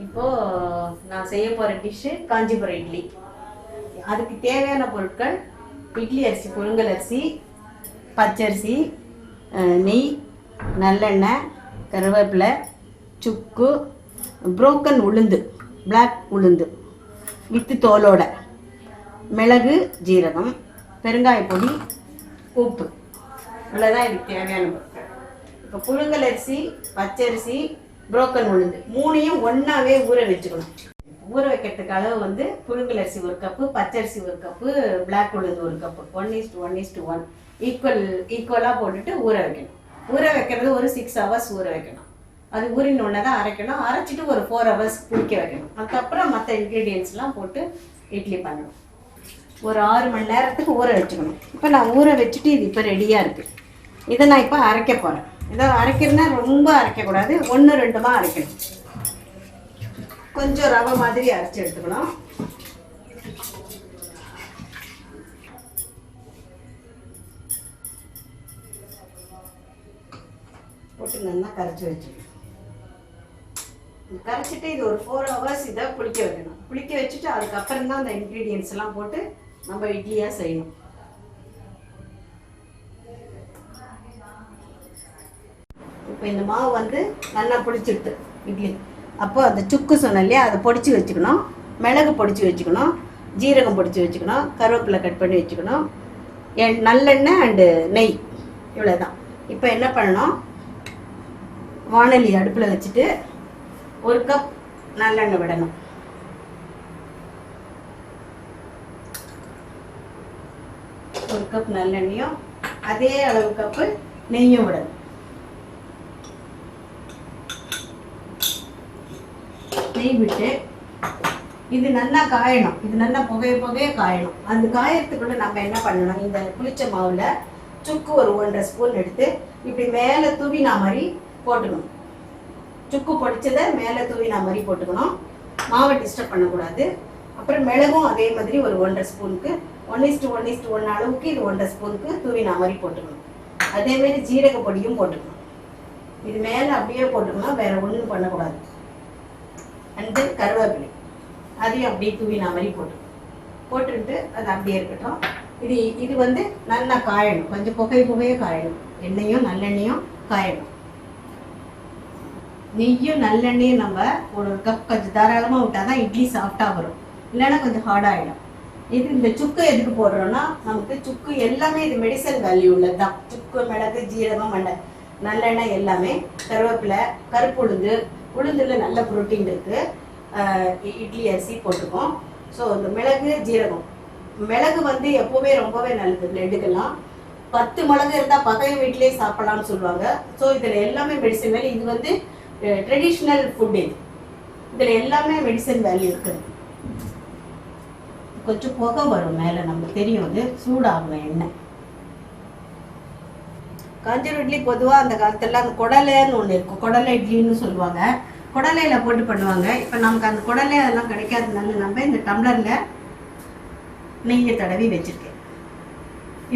இப்போது நான் செய்ய போகிற டிஷ்ஷு காஞ்சிபுரம் இட்லி. அதுக்கு தேவையான பொருட்கள்: இட்லி அரிசி, புழுங்கல் அரிசி, பச்சரிசி, நெய், நல்லெண்ணெய், கருவேப்பிலை, சுக்கு, புரோக்கன் உளுந்து, பிளாக் உளுந்து வித்து தோலோட, மிளகு, ஜீரகம், பெருங்காயப்பொடி, உப்பு. இவ்வளோதான் இதுக்கு தேவையான பொருட்கள். இப்போ புழுங்கல் அரிசி, பச்சரிசி, புரோக்கன் உளுந்து மூணையும் ஒன்றாவே ஊற வச்சுக்கணும். ஊற வைக்கிறதுக்கு அளவு வந்து புழுங்கல் அரிசி 1 கப்பு, பச்சரிசி 1 கப்பு, பிளாக் உளுந்து 1 கப்பு, 1:1:1 ஈக்குவலாக போட்டுட்டு ஊற வைக்கணும். ஊற வைக்கிறது ஒரு 6 hours ஊற வைக்கணும். அது ஊறினோடனே தான் அரைக்கணும். அரைச்சிட்டு ஒரு 4 hours புளிக்க வைக்கணும். அதுக்கப்புறம் மற்ற இன்க்ரீடியன்ஸ்லாம் போட்டு இட்லி பண்ணணும். ஒரு 6 மணி நேரத்துக்கு ஊற வச்சுக்கணும். இப்போ நான் ஊற வச்சுட்டு இது இப்போ ரெடியாக இருக்குது. இதை நான் இப்போ அரைக்க போகிறேன். இதை அரைக்கிறதுனா ரொம்ப அரைக்கக்கூடாது, 1-2 அரைக்கணும். கொஞ்சம் ரவை மாதிரி அரைச்சி எடுத்துக்கணும். போட்டு நல்லா கரைச்சி வச்சுக்கணும். கரைச்சிட்டு இது ஒரு 4 hours இதை புளிக்க வைக்கணும். புளிக்க வச்சுட்டு அதுக்கப்புறம் தான் அந்த இன்க்ரீடியன்ஸ் எல்லாம் போட்டு நம்ம இட்லியாக செய்யணும். இப்போ இந்த மாவு வந்து நல்லா புளிச்சிடுது இட்லி. அப்போ அந்த சுக்கு சொன்ன இல்லையா, அதை பொடிச்சு வச்சுக்கணும். மிளகு பொடிச்சு வச்சுக்கணும், ஜீரகம் பொடிச்சு வச்சுக்கணும், கருவேப்பிலை கட் பண்ணி வச்சுக்கணும், நல்லெண்ணெய் அண்டு நெய். இவ்வளோதான். இப்போ என்ன பண்ணணும், வாணலி அடுப்பில் வச்சுட்டு 1 கப் நல்லெண்ணெய் விடணும். ஒரு கப் நல்லெண்ணையும் அதே அளவு கப்பு நெய்யும் விடணும். நெய் விட்டு இது நல்லா காயணும். இது நல்லா புகைய காயணும். அந்த காயத்துக்குள்ள நம்ம என்ன பண்ணணும், இந்த புளிச்ச மாவுல சுக்கு ஒரு 1.5 ஸ்பூன் எடுத்து இப்படி மேலே தூவினா மாதிரி போட்டுக்கணும். சுக்கு பொடிச்சதை மேலே தூவினா மாதிரி போட்டுக்கணும். மாவை டிஸ்டர்ப் பண்ணக்கூடாது. அப்புறம் மிளகும் அதே மாதிரி ஒரு 1.5 ஸ்பூனுக்கு 1:1:1 அளவுக்கு இது 1.5 ஸ்பூனுக்கு தூவினா மாதிரி போட்டுக்கணும். அதே மாதிரி ஜீரக பொடியும் போட்டுக்கணும். இது மேலே அப்படியே போட்டுக்கணும், வேற ஒன்றும் பண்ணக்கூடாது. அண்டு கருவேப்பிலை அதையும் அப்படியே தூவினா மாதிரி போட்டுட்டு அது அப்படியே இருக்கட்டும். இது வந்து நல்லா காயணும். கொஞ்சம் புகைய காயணும். எண்ணெயும் நல்லெண்ணெயும் காயணும். நெய்யும் நல்லெண்ணையும் நம்ம 1 கப் கொஞ்சம் தாராளமாக விட்டால் தான் இட்லி சாஃப்டாக வரும். இல்லைன்னா கொஞ்சம் ஹார்டாகிடும். இந்த சுக்கு எதுக்கு போடுறோன்னா, நமக்கு சுக்கு எல்லாமே இது மெடிசன் வேல்யூ உள்ளது தான். சுக்கு, மிளகு, ஜீரகம், நல்லெண்ணெய் எல்லாமே, கருவேப்பிலை, கருப்பு உளுந்துல நல்ல புரோட்டீன் இருக்குது. இட்லி அரிசி போட்டுக்கோம். ஸோ இந்த மிளகு, ஜீரகம், மிளகு வந்து எப்போவுமே ரொம்பவே நல்லது பிளட்டுக்கெல்லாம். 10 மிளகு இருந்தால் பகைய வீட்டிலே சாப்பிடலாம்னு சொல்லுவாங்க. ஸோ இதில் எல்லாமே மெடிசன் வேல்யூ. இது வந்து ட்ரெடிஷ்னல் ஃபுட். இதில் எல்லாமே மெடிசன் வேல்யூ இருக்குது. கொஞ்சம் புகை வரும் மேலே, நமக்கு தெரியும். அது சூடாகும் எண்ணெய். காஞ்சிபுரம் இட்லி பொதுவாக அந்த காலத்துல அந்த குடலைன்னு ஒன்று இருக்கும். குடலை இட்லின்னு சொல்லுவாங்க. குடலையில் போட்டு பண்ணுவாங்க. இப்போ நமக்கு அந்த குடலை அதெல்லாம் கிடைக்காதனால நம்ம இந்த டம்ளரில் நெய்யை தடவி வச்சுருக்கேன்.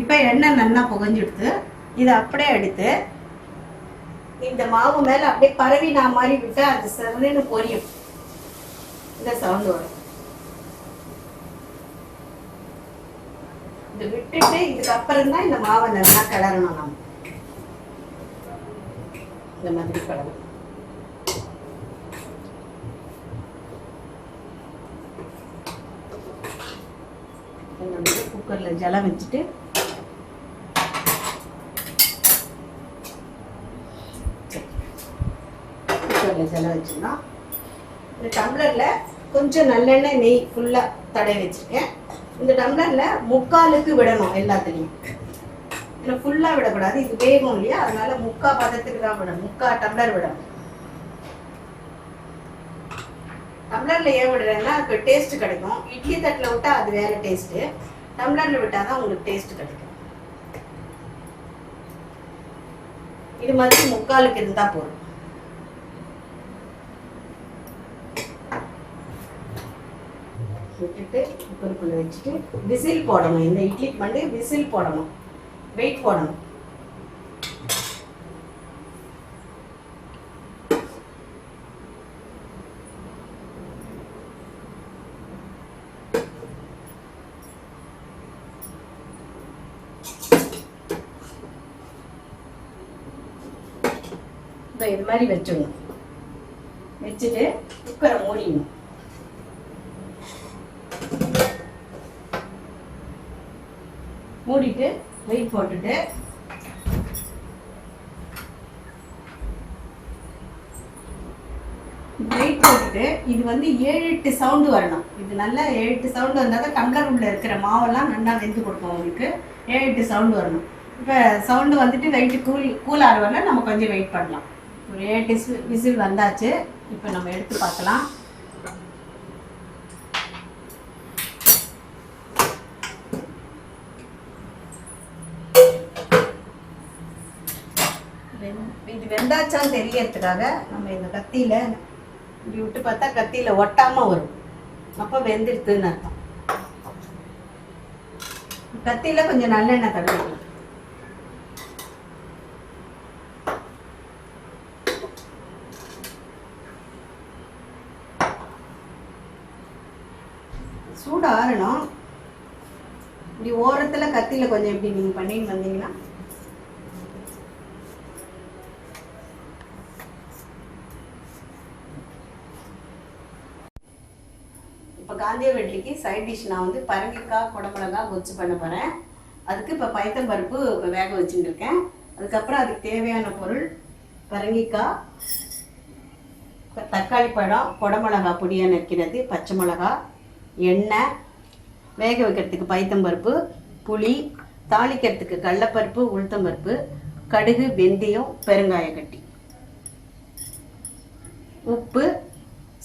இப்போ எண்ணெய் நல்லா புகஞ்சுடுத்து இதை அப்படியே எடுத்து இந்த மாவு மேலே அப்படியே பரவினா மாதிரி விட்டு அது சருன்னு பொரியும். இந்த சவுண்டு வரும். இதை விட்டுட்டு இதுக்கப்புறம் தான் இந்த மாவை நல்லா கிளறணும். நம்ம இந்த மாதிரி கிளறணும். குக்கர்ல ஜலம் வச்சுட்டு குக்கர்ல ஜலம் வச்சுன்னா இந்த டம்ளர்ல கொஞ்சம் நல்லெண்ணெய் நெய் ஃபுல்லா தடவி வச்சிருக்கேன். இந்த டம்ளர்ல 3/4க்கு விடணும். எல்லாத்துலேயும் இதில் ஃபுல்லாக விடக்கூடாது, இது வேகும் இல்லையா, அதனால 3/4 பதத்துக்கு தான் விடணும். 3/4 டம்ளர் விடணும். டம்ளர்ல ஏன் விடுறேன்னா அதுக்கு டேஸ்ட் கிடைக்கும். இட்லி தட்டில் விட்டா அது வேற டேஸ்ட்டு, டம்ளர்ல விட்டால் தான் உங்களுக்கு டேஸ்ட் கிடைக்கும். இது மாதிரி 3/4க்கு இருந்தால் போதும். விட்டுட்டு குக்கருக்குள்ள வச்சுட்டு விசில் போடணும். இந்த இட்லிக்கு வந்து விசில் போடணும், வெயிட் போடணும். இப்போ இது மாதிரி வச்சிடணும். வச்சுட்டு குக்கரை மூடிடணும். மூடிட்டு வெயிட் போட்டுட்டு இது வந்து 7-8 சவுண்டு வரணும். இது நல்லா 7-8 சவுண்டு வந்தால் தான் டம்ளர் உள்ள இருக்கிற மாவெல்லாம் நல்லா வெந்து கொடுக்கும். உங்களுக்கு 7-8 சவுண்டு வரணும். இப்போ சவுண்டு வந்துட்டு வெயிட்டு கூலாக வரல, நம்ம கொஞ்சம் வெயிட் பண்ணலாம். ஒரு 7 விசில் வந்தாச்சு. இப்போ நம்ம எடுத்து பார்க்கலாம். இது வெந்தாச்சான்னு தெரியறதுக்காக நம்ம இந்த கத்தியில் இப்படி விட்டு பார்த்தா கத்தியில் ஒட்டாமல் வரும். அப்போ வெந்துடுத்துன்னு அர்த்தம். கத்தியில் கொஞ்சம் நல்லெண்ணெய் தடவிக்கலாம். சூடு ஆறணும். இப்படி ஓரத்தில் கத்தியில் கொஞ்சம் இப்படி நீங்கள் பண்ணின்னு வந்தீங்கன்னா இப்போ காந்திய இட்லிக்கு சைட் டிஷ் நான் வந்து பரங்கிக்காய் குடமிளகா கொச்சு பண்ண போகிறேன். அதுக்கு இப்போ பைத்தம்பருப்பு வேக வச்சுட்டுருக்கேன். அதுக்கப்புறம் அதுக்கு தேவையான பொருள் பரங்கிக்காய், தக்காளி பழம், குடமிளகா பொடியாக நறுக்கிறது, பச்சை மிளகா, எண்ணெய், வேக வைக்கிறதுக்கு பைத்தம்பருப்பு, புளி, தாளிக்கிறதுக்கு கடலைப்பருப்பு, உளுத்தம்பருப்பு, கடுகு, வெந்தயம், பெருங்காய கட்டி, உப்பு,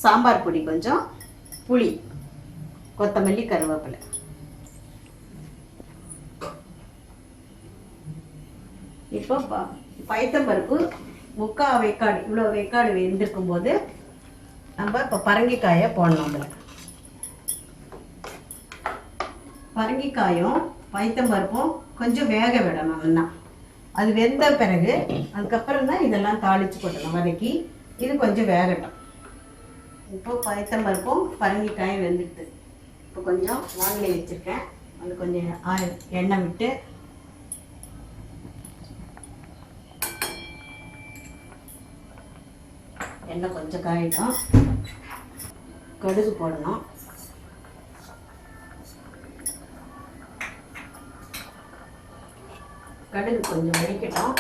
சாம்பார் பொடி கொஞ்சம், புளி, கொத்தமல்லி, கருவேப்பிலை. இப்போ பைத்தம்பருப்பு 3/4 வேக்காடு, இவ்வளோ வேக்காடு வெந்திருக்கும் போது நம்ம இப்போ பரங்கிக்காயை போடணும். அதில் பரங்கிக்காயும் பைத்தம்பருப்பும் கொஞ்சம் வேக விடணும். நல்லா அது வெந்த பிறகு அதுக்கப்புறம் தான் இதெல்லாம் தாளித்து போட்டணும் வதக்கி. இது கொஞ்சம் வேகட்டும். இப்போ பைத்தம்பருப்பும் பரங்கிக்காயும் வெந்துடுது. இப்போ கொஞ்சம் வானிலை வச்சுருக்கேன். அது கொஞ்சம் எண்ணெய் விட்டு எண்ணெய் கொஞ்சம் காயிடும். கடுகு போடணும். கடுகு கொஞ்சம் வெடிக்கட்டும்.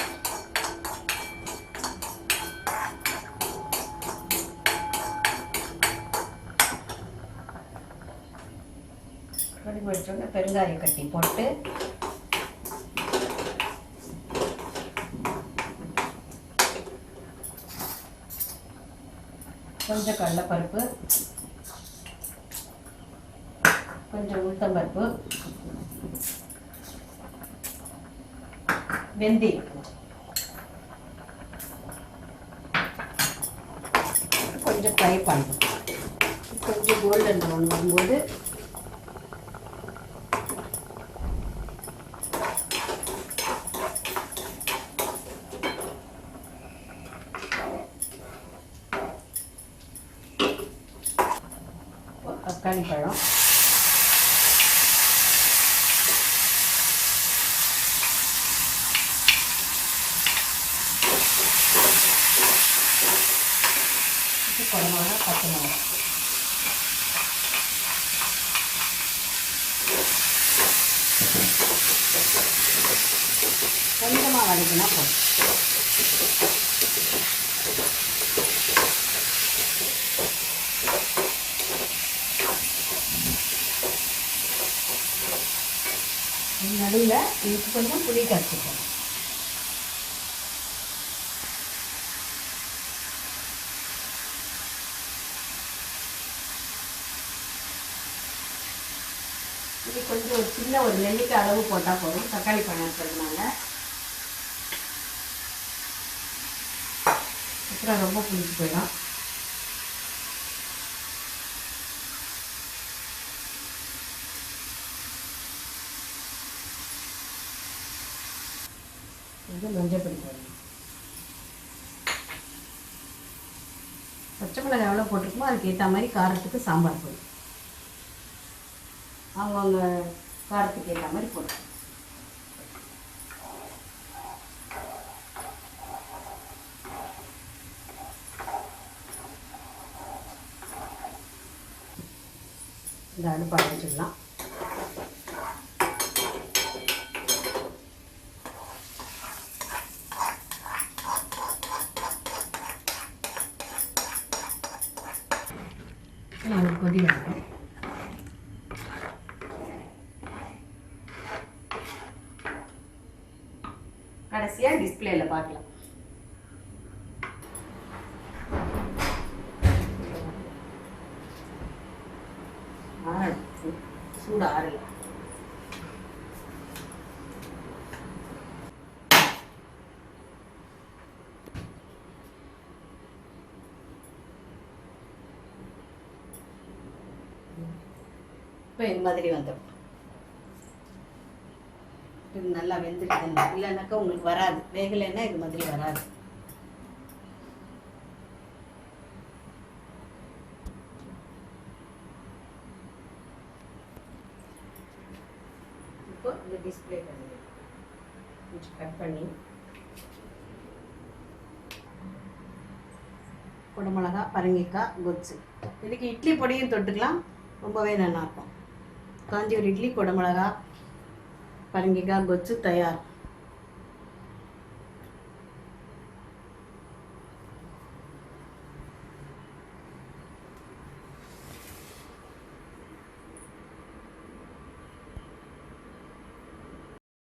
கடுகு வெடிச்சோடனே பெருங்காய கட்டி போட்டு கொஞ்சம் கடலைப்பருப்பு, கொஞ்சம் உளுத்தம்பருப்பு, வெந்தயம் கொஞ்சம் ஃப்ரை பண்ணணும். கொஞ்சம் கோல்டன் ப்ரௌன் வரும்போது தக்காளி பழம், குடமிளகா, பச்சை மிளகா, கொஞ்சமாக வதக்கினா போதும். நடுவில் இதுக்கு கொஞ்சம் புளி கரைச்சிக்கணும். இது கொஞ்சம் ஒரு சின்ன ஒரு நெல்லிக்காய் அளவு போட்டால் போதும். தக்காளி பழம் இருக்கிறதுனால அப்புறம் ரொம்ப புளிச்சு போயிடும். கொஞ்சம் மஞ்சள் பொடி போடணும். பச்சை மிளகாய் எவ்வளோ போட்டிருக்குமோ அதுக்கு ஏற்ற மாதிரி காரத்துக்கு சாம்பார் பொடி அவங்கவுங்க காரத்துக்கு ஏற்ற மாதிரி போட்டு இந்த அடுப்பை அடைச்சிடலாம். ஒரு கொதி வரணும். கடைசியாக டிஸ்பிளேல பார்க்கலாம். சூடு ஆறல. இப்போ இந்த மாதிரி வந்துடும். இது நல்லா வெந்துருக்குங்க. இல்லைன்னாக்கா உங்களுக்கு வராது. வேகலைன்னா இது மாதிரி வராது. இப்போ இந்த டிஸ்பிளே கொஞ்சம் கட் பண்ணி குடமிளகா, பரங்கிக்காய், கொச்சு. இதுக்கு இட்லி பொடியும் தொட்டுக்கலாம். ரொம்பவே நல்லாயிருக்கும். காஞ்சிபுரம் இட்லி, குடமிளகா, பரங்கிக்காய், கொச்சு தயார்.